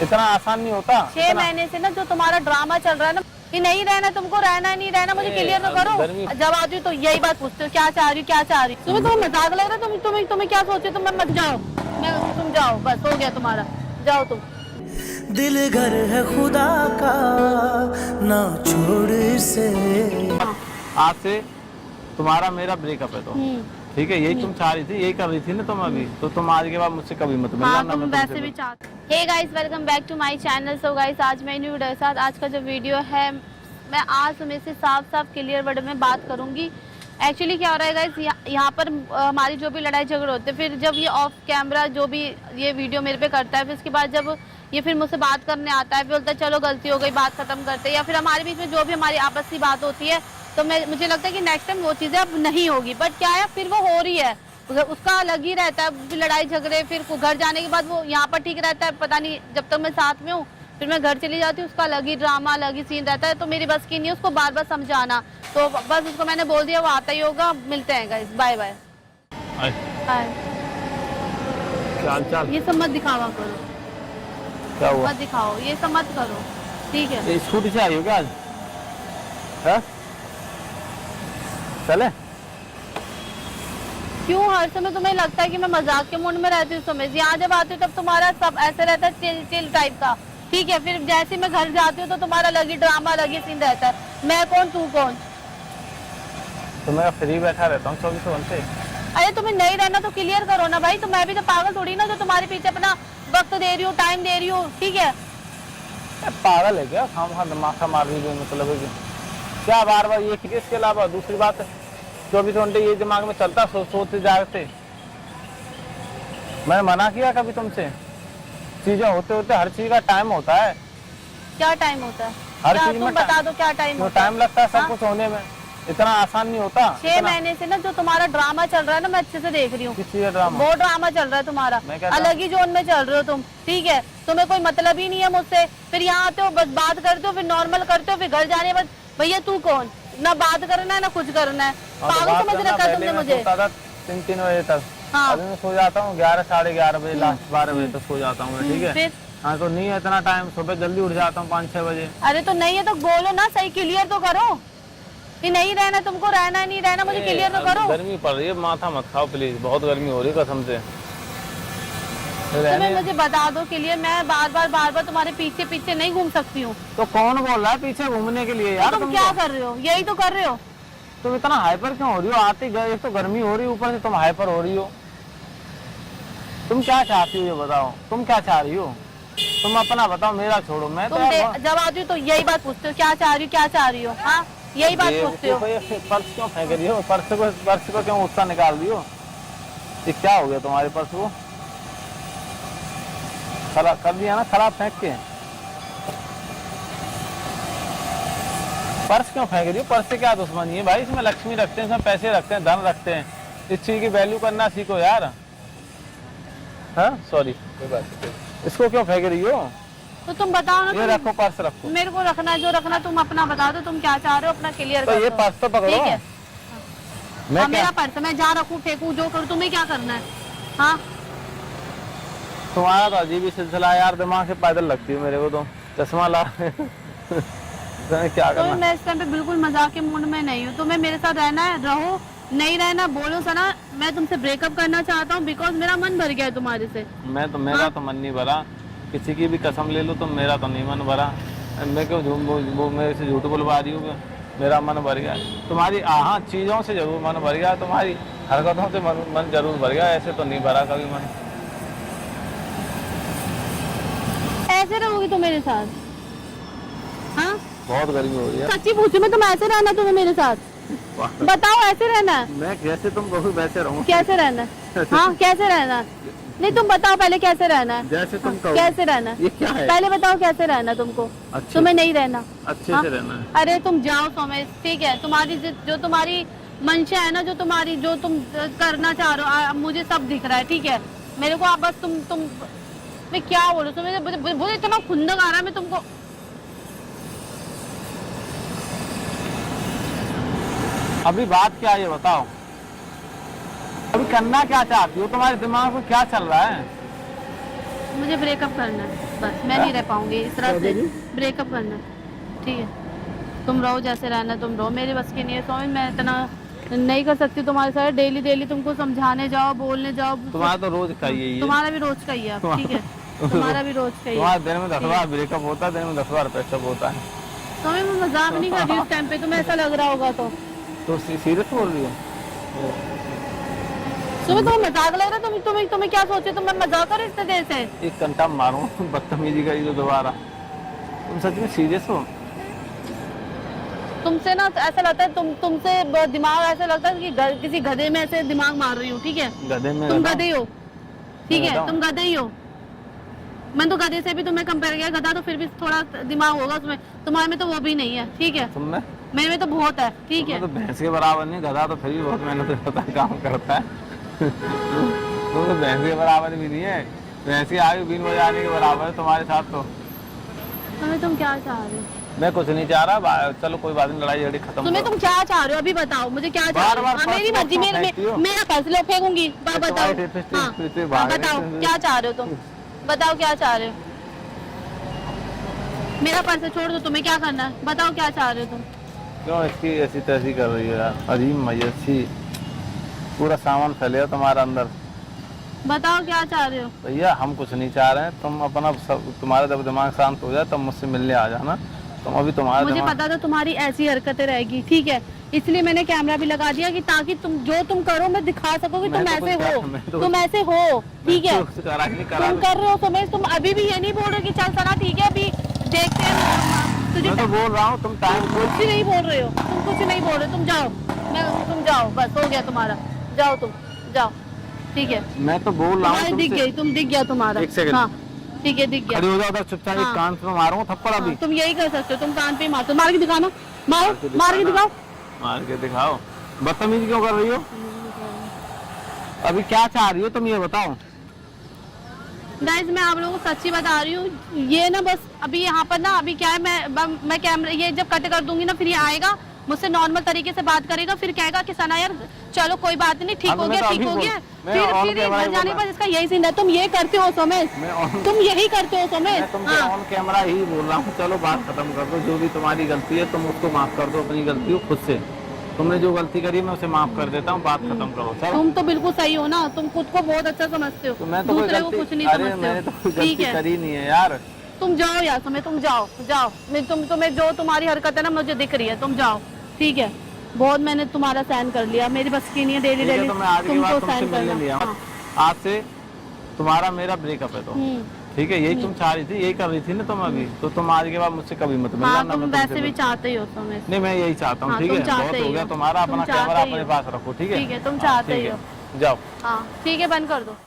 इतना आसान नहीं होता। 6 महीने से ना जो तुम्हारा ड्रामा चल रहा है ना कि नहीं रहना तुमको, रहना नहीं रहना, मुझे क्लियर तो करो। जब आती हो तो यही बात पूछते हो, क्या चाह रही हो क्या चाह रही हो। तुम्हें मजाक लग रहा है, तुम्हें क्या सोचे, तुम मत जाओ, तुम जाओ, बस हो गया तुम्हारा, जाओ तुम। दिल घर है खुदा का ना छोड़ इसे। आज से तुम्हारा मेरा ब्रेकअप है तो ठीक है, यही तुम चाह रही थी, यही कर रही थी ना तुम अभी, तो तुम आज के बाद मुझसे कभी मत मिलना। हाँ, तुम वैसे भी चाहते। Hey guys, welcome back to my channel. So guys, आज मैं न्यू वीडियो के साथ, आज का जो वीडियो है मैं आज तुम्हें से साफ क्लियर वर्ड में बात करूंगी। एक्चुअली क्या हो रहा है गाइस, यहाँ पर हमारी जो भी लड़ाई झगड़े होते हैं, फिर जब ये ऑफ कैमरा जो भी ये वीडियो मेरे पे करता है, फिर उसके बाद जब ये फिर मुझसे बात करने आता है, फिर बोलता है चलो गलती हो गई, बात खत्म करते हैं, या फिर हमारे बीच में जो भी हमारी आपस की बात होती है, तो मुझे लगता है कि नेक्स्ट टाइम वो चीज़ें अब नहीं होगी। बट क्या है, फिर वो हो रही है, उसका अलग ही रहता है, लड़ाई झगड़े, फिर घर जाने के बाद वो यहाँ पर ठीक रहता है, पता नहीं जब तक मैं साथ में हूँ, फिर मैं घर चली जाती हूँ, उसका अलग ही ड्रामा, अलग ही सीन रहता है। तो मेरी बस की नहीं है उसको बार बार समझाना, तो बस उसको मैंने बोल दिया, वो आता ही होगा। मिलते हैं गाइस, बाय बाय। चल ये सब मत दिखावा करो, क्या हुआ? मत दिखाओ, ये सब मत करो, ठीक है? ये स्कूटी से आई हो क्या आज? है? चले? क्यों हर समय तुम्हें लगता है कि मैं मजाक के मूड में रहती हूँ? समय यहाँ जब आती हूँ तब तुम्हारा सब ऐसे रहता है, चिल टाइप का, ठीक है? फिर जैसे मैं घर जाती हूँ तो तुम्हारा अलग ही ड्रामा, अलग ही सीन रहता है। मैं कौन, तू कौन? तो मैं फ्री बैठा रहता हूँ 24 घंटे। अरे तुम्हें नहीं रहना तो क्लियर करो ना भाई, तो मैं भी तो पागल थोड़ी ना जो तुम्हारे पीछे अपना वक्त दे रही हूँ, टाइम दे रही हूँ, ठीक है? पागल है क्या? खामखा दिमाग मार रही है, मतलब है क्या बार बार ये? इसके अलावा दूसरी बात 24 घंटे ये दिमाग में चलता, सोचते जागते। मैं मना किया कभी तुमसे? चीजें होते होते हर चीज का टाइम होता है। क्या टाइम होता है? हर चीज में बता दो क्या टाइम होता है? टाइम लगता है सब कुछ होने में, इतना आसान नहीं होता। 6 महीने से ना जो तुम्हारा ड्रामा चल रहा है ना, मैं अच्छे से देख रही हूँ। किस चीज़ का ड्रामा? वो ड्रामा चल रहा है तुम्हारा, अलग ही जोन में चल रहे हो तुम, ठीक है? तुम्हें कोई मतलब ही नहीं है मुझसे, फिर यहाँ आते हो बस बात करते हो, फिर नॉर्मल करते हो, फिर घर जाने बाद भैया तू कौन, ना बात करना है ना कुछ करना है। पागल समझ रखा है तुमने मुझे। 3 बजे तक, अभी मैं सो जाता हूँ 11 साढ़े 11 बजे, लास्ट 12 बजे तक सो जाता हूँ, ठीक है? हाँ, तो नहीं है इतना टाइम, सुबह जल्दी उठ जाता हूँ 5-6 बजे। अरे तो नहीं है तो बोलो ना, सही क्लियर तो करो कि नहीं रहना तुमको, रहना नहीं रहना, मुझे क्लियर तो करो। गर्मी पड़ रही है, माथा मत खाओ प्लीज, बहुत गर्मी हो रही है कसम से। तुम्हें मुझे बता दो क्लियर, मैं बार बार तुम्हारे पीछे नहीं घूम सकती हूँ। तो कौन बोल रहा है पीछे घूमने के लिए यार? तुम क्या कर रहे हो? यही तो कर रहे हो तुम। इतना हाइपर क्यों हो रही हो? आते गए एक तो गर्मी हो रही है, ऊपर से तुम हाइपर हो रही हो। तुम क्या चाहती हो ये बताओ, तुम क्या चाह रही हो? तुम अपना बताओ, मेरा छोड़ो। मैं तो जब आती हूँ तो यही बात पूछते हो, क्या चाह रही हो? हाँ, यही बात पूछते हो। पर्स क्यों फेंक रही हो? पर्स को क्यों उत्साह निकाल रही हो? ये क्या हो गया तुम्हारे पर्स को? खराब कर दिया ना, खराब फेंक के। पर्स क्यों फेंक रही हो? पर्स से क्या दुश्मनी है भाई? इसमें लक्ष्मी रखते हैं, इसमें पैसे रखते हैं, धन रखते हैं। इस चीज की वैल्यू करना सीखो यार। हाँ सॉरी, कोई बात नहीं। इसको क्यों फेंक रही हो? तो तुम बताओ ना। ये रखो, पर्स रखो। मेरे को रखना है, जो रखना तुम अपना बता दो, तुम क्या चाह रहे हो अपना क्लियर तो करो। ये पर्स तो पकड़ो। ठीक है? मैं मेरा पर्स मैं जहाँ रखूँ फेंकू, जो करूँ, तुम्हें क्या करना है? हाँ, तुम्हारा तो अजीब ही सिलसिला यार, दिमाग से पैदल लगती है मेरे को तो। चश्मा ला क्या करना? तो मैं इस टाइम पे बिल्कुल मजाक के मूड में नहीं हूँ। तुम्हें मेरे साथ रहना है, रहो, नहीं रहना बोलो सना। मैं तुमसे ब्रेकअप करना चाहता हूँ, बिकॉज मेरा मन भर गया है तुम्हारे से। मेरा तो मन नहीं भरा, किसी की भी कसम ले लो तो मेरा तो नहीं मन भरा। मैं क्यों मेरे से झूठ बुलवा रही हूँ? मेरा मन भर गया तुम्हारी हाँ चीज़ों से जरूर मन भर गया, तुम्हारी हरकतों से मन जरूर भर गया, ऐसे तो नहीं भरा कभी मन। ऐसे रहोगी तुम मेरे साथ? हाँ, बहुत गर्मी हो रही है। सच्ची पूछू मैं, तुम ऐसे रहना तुम्हें मेरे साथ? बताओ, ऐसे रहना है? मैं जैसे तुम कहो वैसे रहूँ। कैसे रहना है? हाँ, कैसे रहना? नहीं तुम बताओ पहले कैसे रहना है? जैसे तुम कहो। कैसे रहना? ये क्या है? पहले बताओ कैसे रहना तुमको? तुम्हें नहीं रहना? अच्छे से रहना है। अरे तुम जाओ सोमेश, ठीक है? तुम्हारी जो तुम्हारी मंशा है ना, जो तुम करना चाह रहे हो, मुझे सब दिख रहा है, ठीक है? मेरे को आप बस तुम मैं क्या बोलूं तुम्हें, मुझे इतना खुंदक आ रहा है। मैं तुमको अभी बात क्या है ये बताओ? अभी करना क्या चाहती हो? तुम्हारे दिमाग में क्या चल रहा है? मुझे ब्रेकअप करना है। बस मैं नहीं रह पाऊंगी इस तरह से। ब्रेकअप करना, ठीक है? तुम रहो जैसे रहना तुम रहो, मेरे बस की नहीं है स्वामी, मैं इतना नहीं कर सकती तुम्हारे साथ। डेली डेली तुमको समझाने जाओ, बोलने जाओ। तुम्हारा तो रोज का ही है, तुम्हारा भी रोज का ही है, ठीक है? तुम्हारा भी रोज का ही है। तुम्हारा दिन में 10 बार ब्रेकअप होता है, दिन में 10 बार पैचअप होता है। स्वामी मैं मजाक नहीं कर रही, उस टाइम पे तुम्हें ऐसा लग रहा होगा तो सीरियस बोल रही हो? तुम्हें मजाक लग रहा है? तुम्हें क्या सोचे तुम? मैं मजाक कर इतने देर से? एक घंटा मारूं बदतमीजी करी जो दोबारा। तुम सच में सीरियस हो? तुमसे ना ऐसा लगता है तुमसे दिमाग ऐसा लगता है कि किसी गधे में ऐसे दिमाग मार रही हूँ, ठीक है? गधे में तुम गधे हो, ठीक है? तुम गधे ही हो। मैं तो गधे से भी तुम्हें कंपेयर किया, गधा तो फिर भी थोड़ा दिमाग होगा उसमें, तुम्हारे में तो वो भी नहीं है, ठीक है? तुमने मेरे में तो बहुत है, ठीक है? तो भैंस के बराबर नहीं, गधा तो फिर भी बहुत मेहनत करता है, काम करता है। तुम तो भैंस के बराबर भी नहीं है, भैंस की आयु बीन बजाने के बराबर है तुम्हारे साथ। तो तुम क्या चाह रहे हो? मैं कुछ नहीं चाह रहा, चलो कोई बात नहीं, लड़ाई झगड़ी खत्म तुम करो। क्या चाह रहे हो अभी बताओ मुझे, क्या चाह रहे हो? मेरी मर्जी, मेरा फैसला फेंकूंगी। बताओ बताओ क्या चाह रहे हो तुम, बताओ क्या चाह रहे हो? मेरा पर्स छोड़ दो, तुम्हें क्या करना है बताओ, क्या चाह रहे हो तुम? क्यों इसकी ऐसी तैसी कर रही है यार? अजीब मयसी पूरा सामान फैले तुम्हारा अंदर। बताओ क्या चाह रहे हो? भैया हम कुछ नहीं चाह रहे हैं, तुम अपना तुम्हारा जब दिमाग शांत हो जाए तब मुझसे मिलने आ जाना। तुम अभी तुम्हारा मुझे पता था तुम्हारी ऐसी हरकतें रहेगी, ठीक है? इसलिए मैंने कैमरा भी लगा दिया कि ताकि तुम करो मैं दिखा सकूं कि तुम ऐसे हो, तुम ऐसे हो, ठीक है? तुम कर रहे हो तो तुम अभी भी ये नहीं बोल रहे कि चल सना ठीक है अभी देखते हैं तुझे। मैं तो बोल रहा हूँ तुम टाइम कुछ नहीं बोल रहे हो, तुम कुछ नहीं बोल रहे, तुम जाओ, बस हो गया तुम्हारा, जाओ तुम जाओ, ठीक है? मैं तो बोल रहा हूँ दिख गया तुम्हारा। एक सेकंड, हाँ ठीक है, दिख गया। खड़ी हो जाओ चुपचाप, एक कान पे मारूंगा थप्पड़ अभी। तुम यही कर सकते हो, तुम कान पे मार के दिखाना, मार के दिखाओ, मार के दिखाओ। बदतमीजी क्यों कर रही हो? अभी क्या चाह रही हो तुम ये बताओ। गाइस मैं आप लोगों को सच्ची बता रही हूँ, ये ना बस अभी यहाँ पर ना अभी क्या है, मैं कैमरा ये जब कट कर दूंगी ना फिर ये आएगा मुझसे नॉर्मल तरीके से बात करेगा, फिर कहेगा कि सना यार चलो कोई बात नहीं, ठीक हो गया, फिर घर जाने पर इसका यही सीन है। तुम ये करते हो सोमेश, तुम यही करते हो सोमेश। ऑन कैमरा ही बोल रहा हूँ, चलो बात खत्म कर दो, जो भी तुम्हारी गलती है तुम उसको माफ कर दो, अपनी गलती हो खुद से। तुमने जो गलती करी मैं उसे माफ कर देता हूँ, बात खत्म करो। सर तुम तो बिल्कुल सही हो ना, तुम खुद को बहुत अच्छा समझते हो, तो मैं तो दूसरे को कुछ नहीं समझते, ठीक है? करी नहीं है यार। तुम जाओ यार समय, तुम जाओ, तुम्हें जो तुम्हारी हरकत है ना मुझे दिख रही है, तुम जाओ, ठीक है? बहुत मैंने तुम्हारा सहन कर लिया, मेरी बस की नहीं है डेली डेली तुमको सहन करना। आज से तुम्हारा मेरा ब्रेकअप है, तो ठीक है? यही तुम चाह रही थी, यही कर रही थी ना तुम अभी, तो तुम आज के बाद मुझसे कभी मत मिलना। तुम वैसे भी चाहते ही हो समय। नहीं मैं यही चाहता हूँ, ठीक है? बहुत हो गया तुम्हारा, अपना कैमरा अपने पास रखो, ठीक है? ठीक है, तुम चाहते ही हो, जाओ। हाँ ठीक है, बंद कर दो।